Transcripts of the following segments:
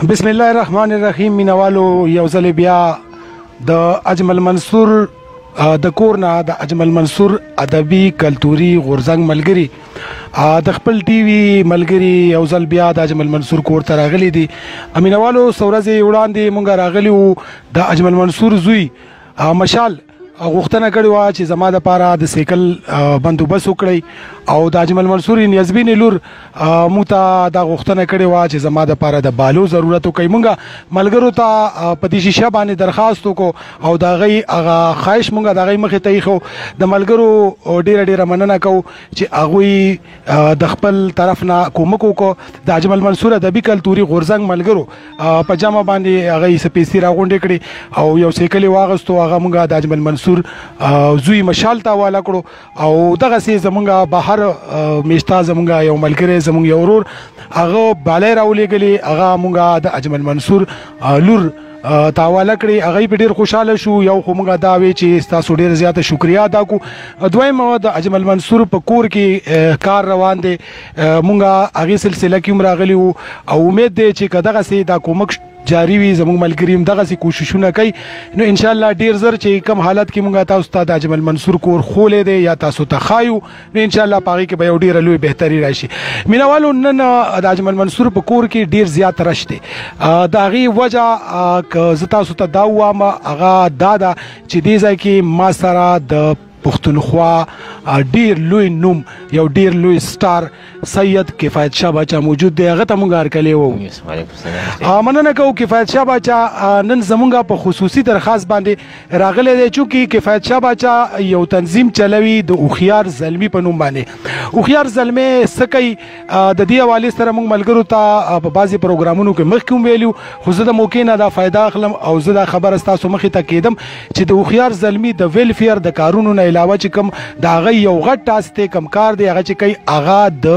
بسم الله الرحمن الرحیم. مینوالو یو ځل بیا د اجمل منصور د کور نه د اجمل منصور ادبي کلتوري غورځنګ ملګري د خپل ټي وي ملګري یو ځل بیا د اجمل منصور کور ته راغلي دي. مینوالو څو ورځې وړاندې مونږ راغلي وو د اجمل منصور زوی مشال غوښتنه کړې وه چې زما دپاره د سیکل بندوبست وکړئ او د اجمل منصور نیازبین لور موږ ته دا غوښتنه کړې وه چې زما دپاره د بالو ضرورت وکړئ. مونږ ملګرو ته په دې شیشه باندې درخواست وکړو او د هغوی هغه خواهش مونږ د هغوی مخې ته ایښو. د ملګرو ډېره مننه کوو چې هغوی د خپل طرف نه کومک وکړو. د اجمل منصور ادبي کلتوري غورځنګ ملګرو په جمع باندې هغوی څه پیسې راغونډې کړې او یو سیکل یې واغستو. هغه مونږ د اجمل منصور زوی مشال ته حواله کړو او دغسې زمونږ بهر میشته زمونږ یو ملګری زمونږ یو ورور هغه بالی راولېږلې هغه مونږ د اجمل منصور لور ته حواله کړې. هغوی پې ډېر خوشحاله شو. یو خو مونږ دا وی چې ستاسو ډېره زیاته شکریا ادا کړو. دویم د اجمل منصور په کور کې کار روان دی. مونږ هغې سلسله کې هم راغلي وو او امید دی چې که دغسې دا کومک جاری وي زموږ ملګري هم دغسې کوششونه کوي نو انشاءالله ډېر زر چې کم حالت کې مونږ تاسو ته د اجمل منصور کور خولی دی یا تاسو ته ښایو نو انشاءالله په هغې کې به یو ډېره لوی بهتري راشي. مینوالو نن د اجمل منصور په کور کې ډېر زیات رش دی. د هغې وجه که زه تاسو ته دا ووایم هغه دا ده چې دې ځای کې ما سره د پښتونخوا ډیر لوی نوم یو ډیر لوی سټار سید کفایت شاه باچا موجود دی. هغه ته مونږ هرکلی وو. مننه کوو کفایت شاه باچا نن زمونږ په خصوصي درخواست باندې راغلی دی چونکې کفایت شاه باچا یو تنظیم چلوي د هوښیار زلمي په نوم باندې. هوښیار زلمی څه کوي د دې حوالې سره مونږ ملګرو ته په بعضې پروګرامونو کې مخکې هم ویلي خو زه د موقع نه دا فایده اخلم او زه دا خبره ستاسو مخې ته کېدم چې د هوښیار زلمي د ویلفیر د کارونو نه علاوه چې کوم د هغه یو غټ ټاسک دی کوم کار دی هغه چې کوي هغه د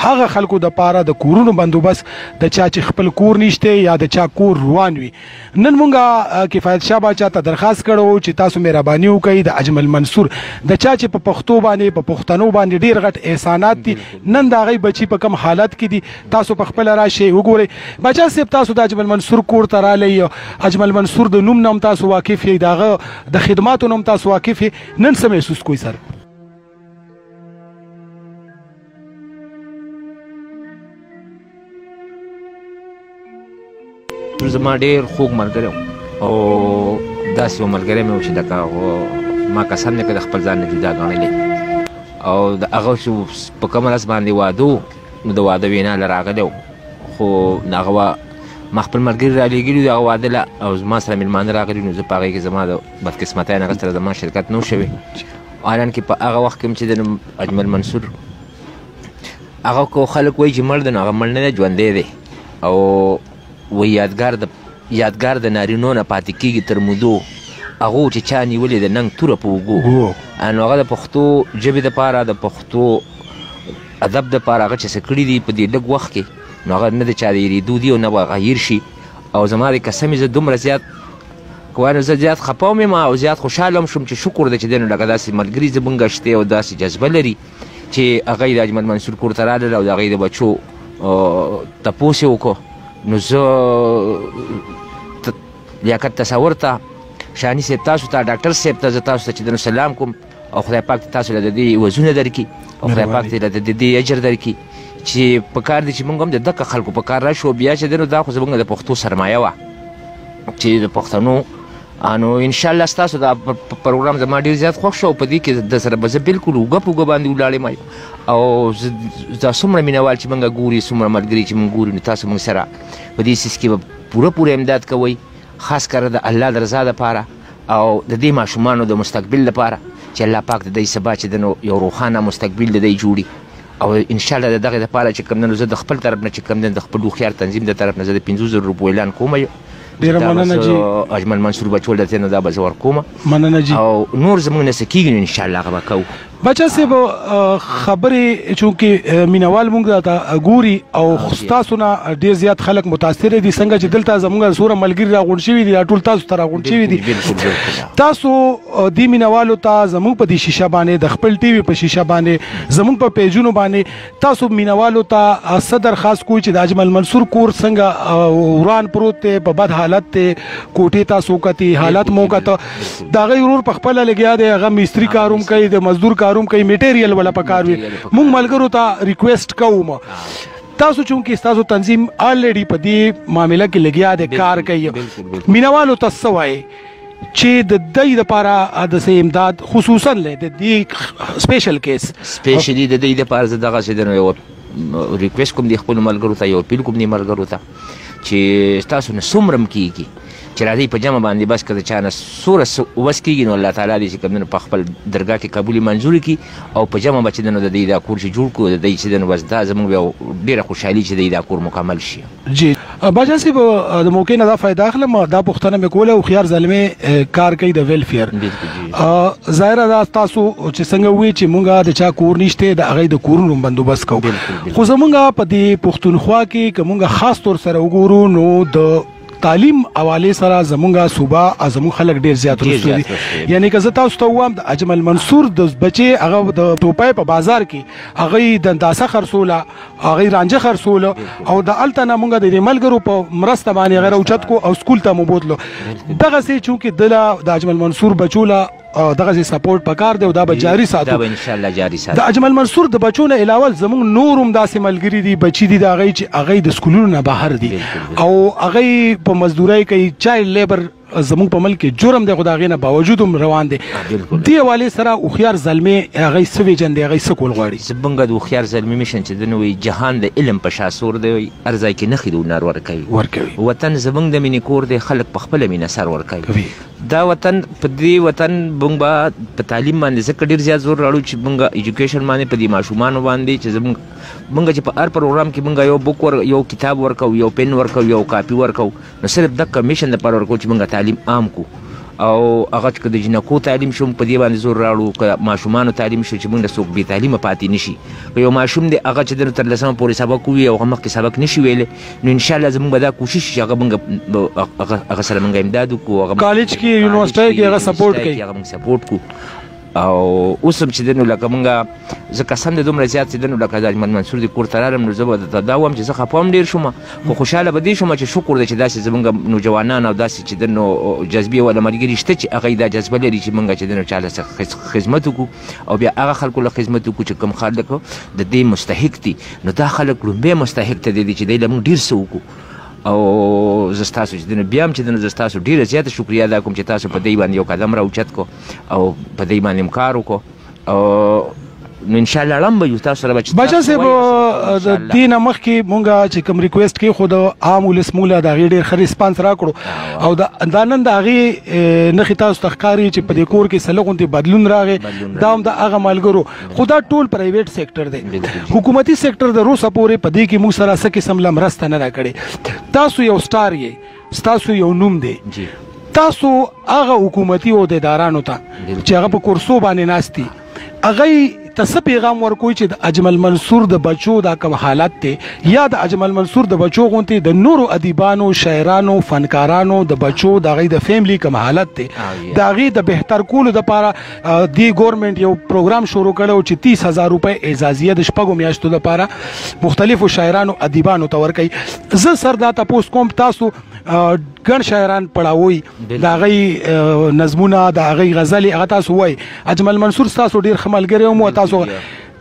هغه خلکو دپاره د کورونو بندوبست د چا چې خپل کور نشته یا د چا کور روان وي. نن مونږ کفایت شاه باچا ته درخواست کړو چې تاسو مهرباني وکړئ د اجمل منصور د چا چې په پښتو باندې په پښتنو باندې ډېر غټ احسانات دي نن د هغوی بچي په کم حالت کې دي تاسو په خپله راشئ وګورئ. باچا صاحب تاسو د اجمل منصور کور ته رالی اجمل منصور د نوم نه هم تاسو واقف یئ د هغه د خدماتو نه هم تاسو واقف یئ نن څه محسوس کوئ سر؟ زما ډېر خوږ ملګری او داسې یو ملګری مې و چې لکه ما قسم دی که د خپل ځان نه جدا ګڼلی او د هغه چې په کومه ورځ باندې واده و نو د واده وینا له راغلی و خو هغه ما خپل ملګري رالیږلي دي هغه واده له او زما سره مېلمانه راغلي نو زه په هغې کې زما د بدقسمتۍ نه هغه سره زما شرکت نه و شوی. حالان کې په هغه وخت کې هم چې د اجمل منصور هغه که خلک وایي چې مړ دی نو هغه مړ نه دی ژوندی دی او وایي یادګار د نارینو نه پاتې کېږي تر مودو هغو چې چا نیولې د ننګ توره په اوږو نو هغه د پښتو ژبې دپاره د پښتو ادب دپاره هغه چې څه کړي دي په دې لږ وخت کې نو هغه نه د چا د هېرېدو دي او نه به هغه هېر شي. او زما د قسم زه دومره زیات که زه زیات خفه هم یم او زیات خوشحاله هم شوم چې شکر دی چې دی نو لکه داسې ملګري زمونږ شته او داسې جذبه لري چې هغوی د اجمل منصور کور ته رالل او د هغوی د بچو تپوس یې وکړو نو زه لیاقت تصور ته شاني صاحب تاسو ته ډاکټر صاحب ته زه تاسو ته چې د سلام کوم او خدای پاک ته تاسو له د دې وزونه درکړي او خدای پاک ته له د دې اجر درکړي چې په کار دی چې موږ هم د دقه خلکو په کار راشو. بیا چې دی نو دا خو زموږ د پښتو سرمایه وه چې د پښتنو نو انشاءالله ستاسو دا پروګرام زما ډېر زیات خوښ شو. په دې کې د سره به زه بلکل اوږه په اوږه باندې ولاړ یم او دا څومره مینهوال چې موږ ګوري څومره ملګري چې موږ ګوري نو تاسو موږ سره په دې سیس کې به پوره امداد کوئ خاص کر د الله د رضا دپاره او د دې ماشومانو د مستقبل دپاره چې الله پاک د دوی سبا چې د نو یو روښانه مستقبل د دوی جوړي او انشاءالله د دغې دپاره چې کوم زه د خپل طرف نه چې کوم د خپل هوښیار تنظیم د طرف نه زه د 500,000 روپو اعلان کوم ډېره مننه جي اجمل منصور بچول درته نو دا به زه ورکوم مننه جي او نور زموږ نه څه کېږي نو انشاءالله هغه به کوو. بچا صاحب خبرې چونکې مینوال مونږ ته ګوري او تاسو نه ډېر زیات خلک متاثر دي څنګه چې دلته زموږ سوره ملګري راغونډ شوي دي ټول تاسو ته راغونډ شوي دي تاسو دې مینوالو ته زموږ په دې شیشه باندې د خپل ټي وي په شیشه باندې زموږ په پیجونو باندې تاسو مینوالو ته څه درخواست کوئ چې د اجمل منصور کور څنګه وران پروت دی په بد حالت دی کوټې تاسو کتې حالت مو کته د هغې ورور په خپله لګیا دی هغه مستري کار هم کوي د مزدور کار هم کوي میټیریل ولا پکار وي مونږ ملګرو ته ریکویسټ کوم تاسو چونکې تاسو تنظیم الریډي په دې معامله کې لګیا دی کار کوي مینوالو ته څه وایي چې د دې لپاره د امداد خصوصا د دې سپیشل کیس سپیشلی د دې لپاره زه دغه څه درنه یو ریکویسټ کوم د خپل ملګرو ته یو اپیل کوم د ملګرو ته چې تاسو نه څومره کیږي چې راځي په جمع باندې بس که د چا نه سوره وس کېږي نو الله تعالی دې چې کوم په خپل درګاه کې قبولي منظوري کړي او په جمع به چې د نو د دې دا کور چې جوړ کړو د دې چې د نو بس دا زموږ یو ډېره خوشحالي چې د دې دا کور مکمل شي. جی باچا صاحب د موقع نه دا فایده اخلم دا پوښتنه مې کوله او خيار زلمې کار کوي د ویلفیر ظاهره دا تاسو چې څنګه وی چې مونږه د چا کور نشته د هغې د کورونو بندوبست کوو خو زمونږه په دې پښتونخوا کې که مونږه خاص طور سره وګورو نو د تعلیم حواله سره زمونږه صوبه زموږ خلک ډیر زیات رسو دي یعنی که زه تاسو ته وایم د اجمل منصور د بچي هغه د ټوپای په بازار کې هغه د انداسه خرڅوله هغه رانجه خرڅوله او د التنه مونږ د ملګرو په مرسته باندې غیر اوچت کو او سکول ته مو بوتلو دغه سي چونکې د اجمل منصور بچوله دغه سپورټ پکار دی او دا به جاری ساتو دا به ان شاء الله جاری ساتو د اجمل منصور د بچو نه علاوه زموږ نور هم داسې ملګري دي بچي دي د هغې چې هغې د سکولونو نه بهر دي او هغې په مزدورۍ کوي چایلډ لیبر زموږ په ملک کې جرم دی خو د هغې نه باوجود هم روان دی دې حوالې سره هوښیار زلمې هغې څه ویژن دی هغې څه کول غواړي زمونږ د هوښیار زلمې مشن چې دنه وایي جهان د علم په شا سور دی هر ځای کې نښې د هنر ورکوي وطن زمونږ د مینې کور دی خلک په خپله مینه سر ورکوي دا وطن په دې وطن مونږ به په تعلیم باندې ځکه ډېر زیات زور راړو چې مونږ ایجوکیشن باندې په دې ماشومانو باندې چې مونږ چې په هر پروګرام کې مونږ یو بوک یو کتاب ورکو یو پن ورکو یو کاپي ورکو نو صرف د کمیشن لپاره ورکو چې مونږ تعلیم عام کو او هغه چې د جنکو تعلیم شوم په دې باندې زور راړو که ماشومانو تعلیم شو چې موږ څوک بې تعلیمه پاتې نشي که یو ماشوم دی هغه چې د تر لسمه پورې سبق ووي او هغه مخکې سبق نشي ویلی نو انشاءالله زموږ به دا کوشش چې هغه سره موږ امداد وکړو کالج کې یونیورسټۍ کې هغه سپورټ کوي هغه موږ سپورټ کړو او اوس هم چې دی نو لکه مونږ زه قسم دی دومره زیات چې دی نو لکه د اجمل منصور د کور ته رالم نو زه به درته دا وایم چې زه خفه هم ډېر شوم خو خوشحاله به دې شوم چې شکر دی چې داسې زمونږ نوجوانان او داسې چې دی نو جذبې ولا ملګري شته چې هغوی دا جذبه لري چې مونږ چې دی نو چا له خدمت وکړو او بیا هغه خلکو له خدمت وکړو چې کوم خلک د دې مستحق دي نو دا خلک لومبی مستحق ته دی چې دی له مونږ ډېر څه وکړو او زه ستاسو چې دنه بیا هم چې دنه زه ستاسو ډېره زیاته شکریه ادا کوم چې تاسو په دې باندې یو قدم راوچت کو او په دې باندې کار وکړو او نو انشاءالله لم به یو تاسو سره بچا صاحب د دې نه مخکې مونږ چې کوم ریکویسټ کوي خو د عام ولس موږ د هغې ډېر ښه ریسپانس راکړو او دا نن د هغې نښې تاسو ته ښکاري چې په دې کور کې څه غوندې بدلون راغی دا هم د هغه ملګرو خو دا ټول پرایویټ سیکټر دی حکومتي سیکټر د روسه پورې په دې کې موږ سره څه قسم له مرسته نه راکړې تاسو یو سټار یې ستاسو یو نوم دی تاسو هغه حکومتي عهدیدارانو ته چې هغه په کرسو باندې ناست دي هغوی ته څه پیغام ورکوي چې د اجمل منصور د بچو دا کوم حالت دی یا د اجمل منصور د بچو غونتې د نورو ادیبانو شاعرانو فنکارانو د بچو د هغوی د فیملی کوم حالت دی د هغې د بهتر کولو دپاره دې ګورنمنټ یو پروګرام شروع کړی و چې 30,000 روپۍ اعزازیه د 6 میاشتو لپاره مختلفو شاعرانو ادیبانو ته ورکوي زه سر دا تپوس کوم تاسو ګڼ شاعران پړاوئ د هغوی نظمونه د هغوی غزلې هغه تاسو وایي اجمل منصور ستاسو ډېر ښه ملګری هم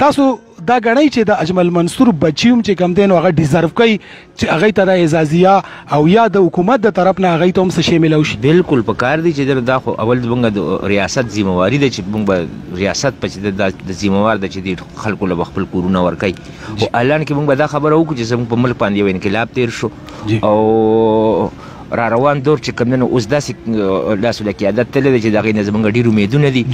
تاسو دا ګڼئ چې د اجمل منصور بچي هم چې کوم دی نو هغه ډیزرو کوي چې هغوی ته د اعزازیه او یا د حکومت د طرف نه هغوی ته هم څه شی میلو شي بلکل په کار دی چې دا خو اول زموږ د ریاست ذمهواري ده چې موږ به ریاست په چې د ذمهوار ده چې د خلکو له خپل کورونه ورکوي خو الان کې موږ به دا خبره وکړو چې زموږ په ملک باندې یو انقلاب تیر شو او را روان دور چې کوم نو اوس داسې لاسو لکه عادت تللی دی چې د هغې نه زموږ ډېر امیدونه دي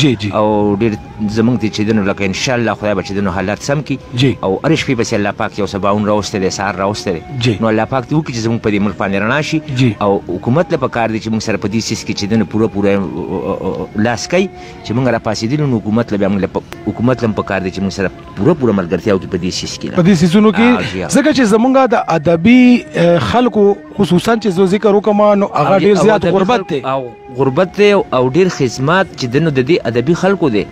او ډېر زموږ ته چې دی لکه انشاءالله خدای به چې دی حالات سم کړي او هرې شپې پسې الله پاک یو سباون راوستی دی سهار راوستی دی نو الله پاک دې وکړي چې زموږ په دې ملک باندې رڼا شي او حکومت له پکار دی چې موږ سره په دې سیس کې چې دی پوره لاس کوي چې موږ راپاسېدلي نو حکومت له بیا موږ حکومت له هم پکار دی چې موږ سره پوره ملګرتیا وکړي په دې سیس کې په دې سیسونو کې ځکه چې زموږ د ادبي خلکو خصوصا چې زه ذکر وکړم نو هغه ډېر زیات غربت دی او غربت دی او ډېر خدمات چې دی نو د دې ادبي خلکو دی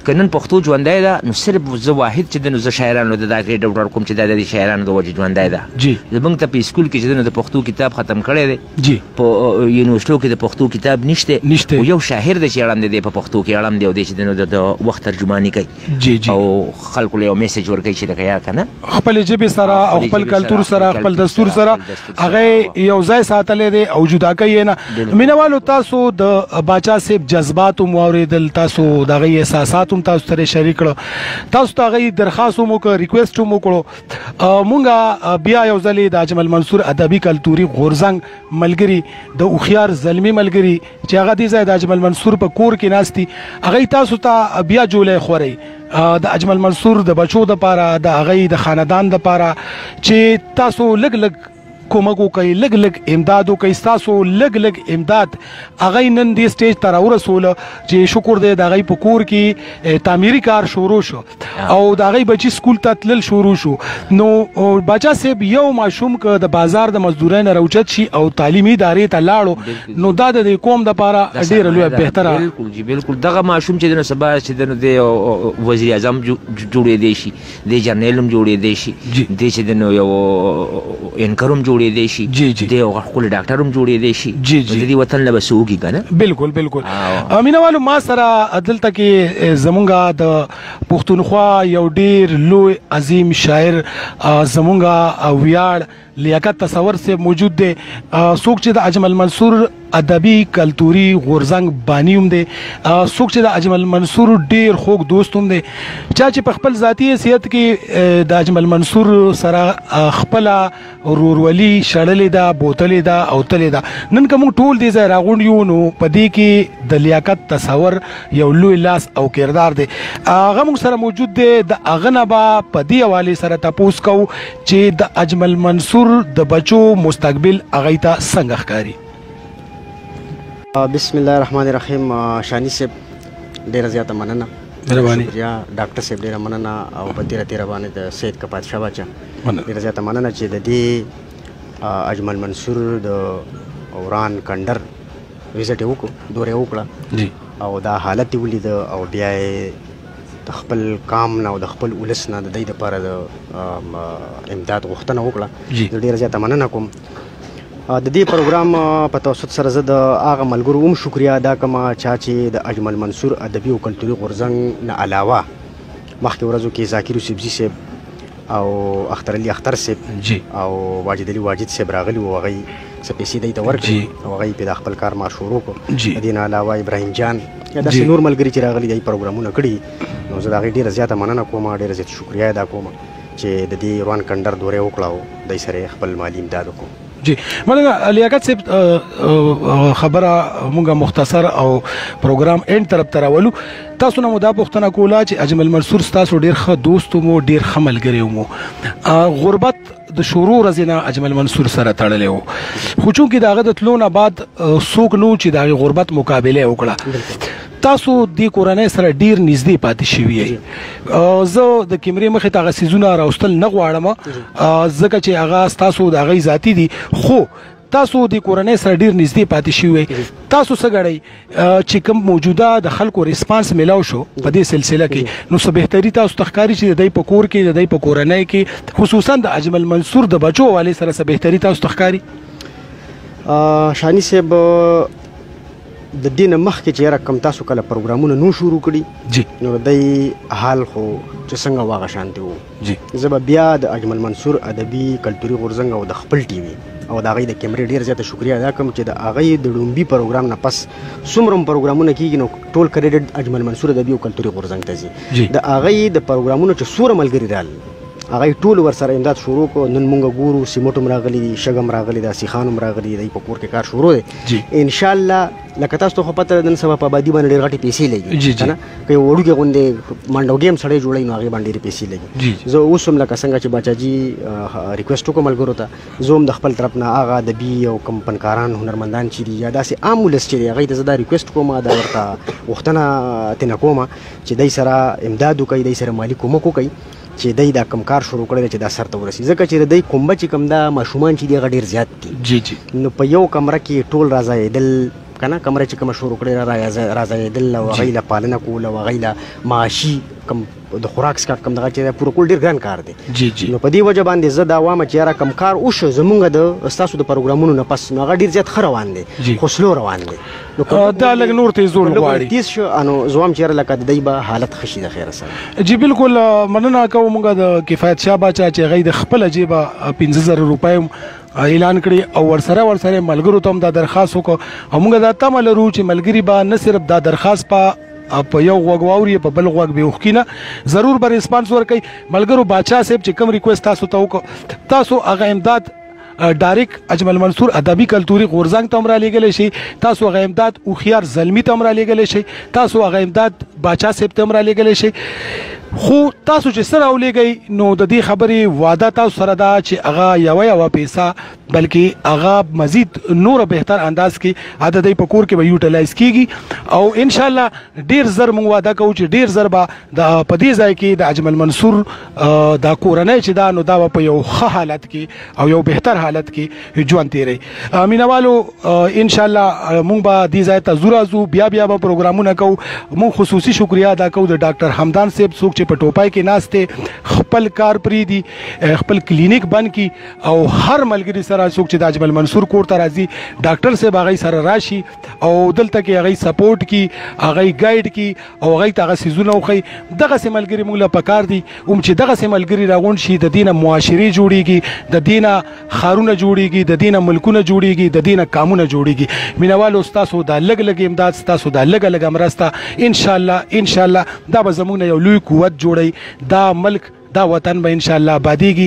که نن پښتو ژوندی ده نو صرف زه واحد چې دی نو زه شاعرانو د دغې ډوډر کوم چې دا د دې شاعرانو د وجې ژوندی ده زموږ ته په سکول کې چې دی نو د پښتو کتاب ختم کړی دی په یونیورسټو کې د پښتو کتاب نشته او یو شاعر دی چې اړم دی په پښتو کې اړم دی او دی چې دی نو د وخت ترجماني کوي او خلکو له یو میسج ورکوي چې لکه یا که نه خپل ژبې سره او خپل کلتور سره خپل دستور سره هغه یو ځای ساتلی دی او جدا کوي یې نه مینهوالو تاسو د باچا صاحب جذبات هم واورېدل تاسو د هغې احساسات تاسو سره شریک کړو تاسو ته هغې درخواست هم وکړو ریکویسټ هم وکړو مونږ بیا یو ځلې د اجمل منصور ادبي کلتوري غورځنګ ملګري د هوښیار زلمي ملګري چې هغه دې ځای د اجمل منصور په کور کې ناست دي هغې تاسو ته بیا جولی خورئ د اجمل منصور د بچو دپاره د هغې د خاندان دپاره چې تاسو لږ کومک وکړئ لږ امداد وکړئ ستاسو لږ امداد هغې نن دې سټیج ته راورسوله چې شکر دی د هغې په کور کې تعمیري کار شروع شو او د هغې بچي سکول ته تلل شروع شو نو باچا صاحب یو ماشوم که د بازار د مزدورۍ نه راوچت شي او تعلیمي ادارې ته لاړو نو دا د دې قوم دپاره ډېره لویه بهتره بالکل دغه ماشوم چې دی نو سبا چې دی نو دی وزیر اعظم جوړېدی شي دی جرنیل هم جوړېدی شي دی چې دی نو یو انکر هم جوړېدی شي دی یو ښکلی ډاکټر هم جوړېدی شي د دې وطن له به څه وکړي که نه بالکل مینهوالو ما سره دلته کې زمونږ د پښتونخوا یو ډېر لوی عظیم شاعر زمونږ ویاړ لیاقت تصور صاحب موجود دی څوک چې د اجمل منصور ادبي کلتوري غورځنګ بانی هم دی څوک چې د اجمل منصور ډېر خوږ دوست هم دی چا چې په خپل ذاتي حیثیت کې د اجمل منصور سره خپله ورورولي شړلې ده بوتلې ده او تلې ده نن که موږ ټول دې ځای راغونډ یو نو په دې کې د لیاقت تصور یو لوی لاس او کردار دی هغه موږ سره موجود دی د هغه نه به په دې حوالې سره تپوس کوو چې د اجمل منصور د بچو مستقبل هغې ته څنګه ښکاري بسم الله الرحمن الرحیم شانی صاحب ډېره زیاته مننه شکریه ډاکټر صاحب ډېره مننه او په تیره باندې د سید کپات شاه باچا ډېره زیاته مننه چې د دې اجمل منصور د وران کندر ویزټ یې وکړو دورې یې وکړه او دا حالت یې ولید او بیا یې د خپل قام نه او د خپل ولس نه د دوی دپاره د امداد غوښتنه وکړه زه ډېره زیاته مننه کوم د دې پروګرام په توسط سره زه د هغه ملګرو هم شکریه ادا کوم چا چې د اجمل منصور ادبي او کلتوري غورځنګ نه علاوه مخکې ورځو کې ذاکر یوسفزي صاحب او اختر علي اختر صاحب او واجد علي واجد صاحب راغلي وو هغوی څه پیسې دوی ته ورکړي او هغوی پرې د خپل کار ما شروع کړو د دې نه علاوه ابراهیم جان یا داسې نور ملګري چې راغلي دی پروګرامونه کړي نو زه د هغې ډېره زیاته مننه کوم ډېره زیاته شکریه ادا کوم چې د دې روان کندر دورې وکړه او دوی سره خپل مالي امداد وکړو جی مننه لیاقت صاحب خبره مونږه مختصر او پروګرام اینډ طرف ته راولو تاسو نه مو دا پوښتنه کوله چې اجمل منصور ستاسو ډېر ښه دوست مو ډېر ښه ملګری مو غربت د شروع ورځې نه اجمل منصور سره تړلی و خو چونکې د هغه د تلو نه بعد څوک نو چې د هغې غربت مقابله وکړه تاسو دې کورنۍ سره ډېر نږدې پاتې شوي یئ زه د کیمرې مخې ته هغه څیزونه راوستل نه غواړم ځکه چې هغه ستاسو د هغې ذاتي دي خو تاسو د کورنۍ سره ډېر نږدې پاتې شوي تاسو څه ګڼئ چې کوم موجوده د خلکو ریسپانس میلاو شو په دې سلسله کې نو څه بهتري تاسو ته ښکاري چې د دوی په کور کې د دوی په کورنۍ کې خصوصا د اجمل منصور د بچو حوالې سره څه بهتري تاسو ته ښکاري شانی صاحب د دې نه مخکې چې یاره کم تاسو کله پروګرامونه نو شروع کړي نو د دوی حال خو چې څنګه وو هغه شانتې وو زه به بیا د اجمل منصور ادبي کلتوري غورځنګ او د خپل ټي وي او د هغې د کیمرې ډېر زیاته شکریه ادا کوم چې د هغې د ړومبي پروګرام نه پس څومره هم پروګرامونه کېږي نو ټول کریډټ اجمل منصور ادبي او کلتوري غورځنګ ته ځي د هغې د پروګرامونو چې څومره ملګري رال هغه ټول ورسره امداد شروع کو. نن مونږ ګورو سیمټ هم راغلي دي، شګم راغلي دي، سیخان هم راغلي دي، په کور کې کار شروع دی ان شاء الله. لکه تاسو ته خو پته نن سبا په آبادي باندې ډېر غټې پیسې لګي کنه، که یو وړوکې غوندې منډوګي هم سړی جوړوي نو هغې باندې ډېرې پیسې لګي. زه اوس هم لکه څنګه چې باچاجي ریکویسټ وکړم ملګرو ته، زه هم د خپل طرف نه هغه ادبي او کم فنکاران هنرمندان چې دي یا داسې عام ولس چې دی هغوی ته زه دا ریکویسټ کوم، دا ورته غوښتنه ترېنه کوم چې دی سره امداد وکړي، دی سره مالي کومک وکړي چې دی دا کم کار شروع کړی دی چې دا سر ته ورسي. ځکه چې دی کومبه چې کوم دا ماشومان چې دي هغه ډېر زیات دي. نو په یو کمره کې ټول راځایېدل کنه، کمره چې کومه شروع کړې راځایېدل او هغوی له پالنه کول او هغوی له معاشي کم د خوراک سکاټ کم دغه چې پوره کول ډېر ګران کار دی. نو په دې وجه باندې زه دا وایم چې یاره کم کار وشو زمونږ د ستاسو د پروګرامونو نه پس نو هغه ډېر زیات ښه روان دی، خو سلو روان دی. دا لږ نور ته زور غواړي تیز شو. نو زه وایم چې یاره لکه د دی به حالت ښه شي د خیره سره. جی بالکل مننه کوو مونږ د کفایت شاه باچا چې هغوی د خپله جیبه 15,000 روپۍ اعلان کړي او ورسره ملګرو ته هم دا درخواست وکړو او موږ دا تمه لرو چې ملګري به نه صرف دا درخواست په یو غوږ واوري په بل غوږ به وښکي نه، ضرور به ریسپانس ورکوي. ملګرو باچا صاحب چې کوم ریکویسټ تاسو ته وکړو، تاسو هغه امداد ډایرکټ اجمل منصور ادبي کلتوري غورځنګ ته هم رالیږلی شي، تاسو هغه امداد هوښیار زلمي ته هم رالیږلی شي، تاسو هغه امداد باچا صاحب ته هم رالیږلی شي. خو تاسو چې سره راولیږئ نو د دې خبرې واده تاسو سره ده چې هغه یوه پیسه بلکې هغه مزید نور بهتر انداز کې عددی په کور کې به یوټیلایز کیږي او ان شاء الله ډیر زر موږ واده کوو چې ډیر زر به د په دې ځای کې د اجمل منصور دا کورنۍ چې دا نو دا په یو ښه حالت کې او یو بهتر حالت کې ژوند تیری. مینوالو ان شاء الله موږ به دې ځای ته زو راځو، بیا به پروګرامونه کوو. موږ خصوصي شکریا ادا کوو د ډاکټر حمدان صاحب څوک چې په ټوپای کې ناسته خپل کار پریدي، خپل کلینیک بند کی او هر ملګری سره څوک چې د اجمل منصور کور ته راځي ډاکټر صاحب هغه سره راشي او دلته کې هغه سپورټ کی، هغه گایډ کی او هغه ته هغه سيزونه وخی. دغه سه ملګری موږ له پکار دي چې دغه سه ملګری راغون شي، د دینه معاشري جوړیږي، د دینه خارونه جوړیږي، د دینه ملکونه جوړیږي، د دینه کامونه جوړیږي. مینوالو تاسو دا لګ امداد، تاسو دا لګ مرسته ان شاء الله دا به زموږ یو لوی قوت جوړي، دا ملک دا وطن به ان شاء الله آبادیږي.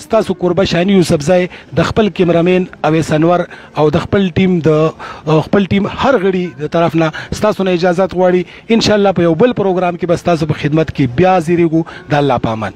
ستاسو قربه شانی یوسفزای د خپل کیمرامین اویس انور او د خپل ټیم هر غړي د طرف نه ستاسو نه اجازه غواړي. ان شاء الله په یو بل پروګرام کې به ستاسو په خدمت کې بیا حاضرېږو. د الله پامان.